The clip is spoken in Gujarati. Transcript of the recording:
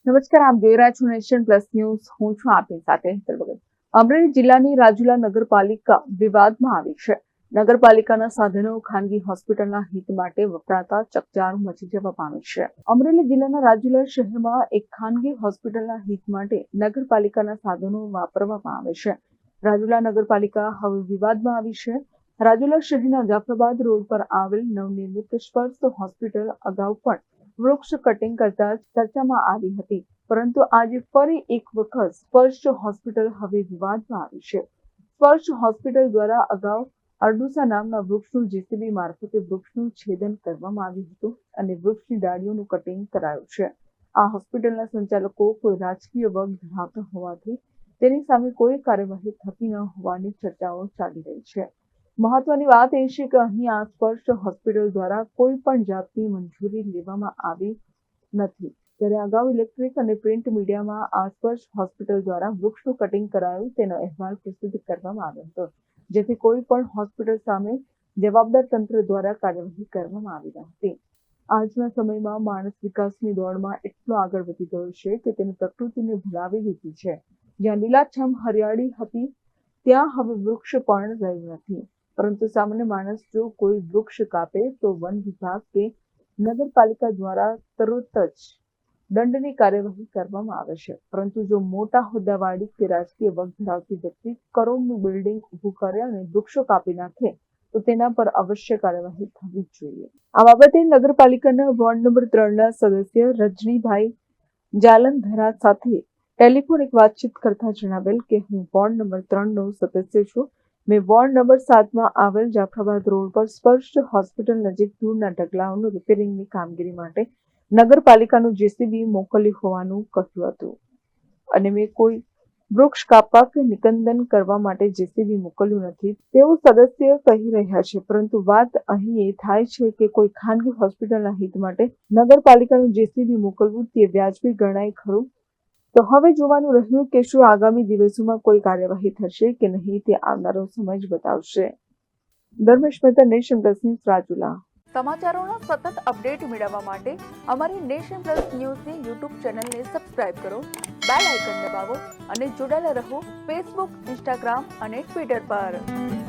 નમસ્કાર, આપ જોઈ રહ્યા છો નેશન પ્લસ ન્યૂઝ. હું છું આપની સાથે હેતલ ભગત. અમરેલી જિલ્લાની રાજુલા નગરપાલિકા વિવાદમાં આવી છે. નગરપાલિકાના સાધનો ખાનગી હોસ્પિટલના હિત માટે વપરાતા ચકચાર મચી જવા પામી છે. અમરેલી જિલ્લાના રાજુલા શહેરમાં એક ખાનગી હોસ્પિટલના હિત માટે નગરપાલિકાના સાધનો વાપરવામાં આવે છે. રાજુલા નગરપાલિકા હવે વિવાદમાં આવી છે. રાજુલા શહેરના જાફરાબાદ રોડ પર આવેલ નવનિર્મિત સ્પર્શ હોસ્પિટલ અગાઉ પણ વૃક્ષ કટિંગ કરતા ચર્ચામાં આવી હતી, પરંતુ આજે ફરી એક વખત સ્પર્શ હોસ્પિટલ હવે વિવાદમાં આવી છે. સ્પર્શ હોસ્પિટલ દ્વારા અગાઉ અરડુસા નામના વૃક્ષનું જેસીબી મારફતે વૃક્ષનું છેદન કરવામાં આવ્યું હતું અને વૃક્ષની ડાળીઓનું કટિંગ કરાયું છે. આ હોસ્પિટલના સંચાલકો કોઈ રાજકીય વર્ગ ધરાવતા હોવાથી તેની સામે કોઈ કાર્યવાહી થતી ન હોવાની ચર્ચાઓ ચાલી રહી છે. મહત્વની વાત એ છે કે અહીં આ સ્પર્શ હોસ્પિટલ દ્વારા કોઈ પણ જાતની મંજૂરી લેવામાં આવી નથી. ત્યારે અગાઉ ઇલેક્ટ્રિક અને પ્રિન્ટ મીડિયામાં આ સ્પર્શ હોસ્પિટલ દ્વારા વૃક્ષનું કટિંગ કરાયું તેનો અહેવાલ પ્રસિદ્ધ કરવામાં આવ્યો હતો, જેથી કોઈ પણ હોસ્પિટલ સામે જવાબદાર તંત્ર દ્વારા કાર્યવાહી કરવામાં આવી ન હતી. આજના સમયમાં માણસ વિકાસની દોડમાં એટલો આગળ વધી ગયો છે કે તેને પ્રકૃતિને ભૂલાવી દીધી છે. જ્યાં લીલાછમ હરિયાળી હતી ત્યાં હવે વૃક્ષ પણ રહ્યું નથી. પરંતુ સામાન્ય માણસ જો કોઈ વૃક્ષ કાપે તો વન વિભાગ કે નગરપાલિકા દ્વારા તરત જ દંડની કાર્યવાહી કરવામાં આવે છે. પરંતુ જો મોટા હોદ્દાવાળી કે રાજકીય વર્ગ ધરાવતી વ્યક્તિ કરોડનું બિલ્ડિંગ ઊભું કરે અને વૃક્ષો કાપી નાખે તો તેના પર અવશ્ય કાર્યવાહી થવી જ જોઈએ. આ બાબતે નગરપાલિકાના વોર્ડ નંબર 3ના સદસ્ય રજનીભાઈ જાલંધરા સાથે ટેલિફોનિક વાતચીત કરતા જણાવેલ કે હું વોર્ડ નંબર 3નો સદસ્ય છું. મેં વોર્ડ નંબર 7માં આવેલ જાફરાબાદ રોડ પર સ્પર્શ હોસ્પિટલ નજીક દૂરના ઢગલાઓનું રિપેરિંગની કામગીરી માટે નગરપાલિકાનું જેસીબી મોકલ્યું હોવાનું કહ્યું હતું અને મેં કોઈ વૃક્ષ કાપવા કે નિકંદન કરવા માટે જેસીબી મોકલ્યું નથી તેવું સદસ્ય કહી રહ્યા છે. પરંતુ વાત અહીં એ થાય છે કે કોઈ ખાનગી હોસ્પિટલના હિત માટે નગરપાલિકાનું જેસીબી મોકલવું તે વ્યાજબી ગણાય ખરું? તો હવે જોવાનું રહ્યું કે શું આગામી દિવસોમાં કોઈ કાર્યવાહી થશે કે નહીં તે આવનારો સમય જ બતાવશે. Dharmesh Mehta, nation plus news, Rajula. સમાચારોના સતત અપડેટ મેળવવા માટે અમારી નેશન પ્લસ ન્યૂઝની યુટ્યુબ ચેનલને સબસ્ક્રાઇબ કરો, બેલ આઇકન દબાવો અને જોડાયેલા રહો ફેસબુક, ઇન્સ્ટાગ્રામ અને ટ્વિટર પર.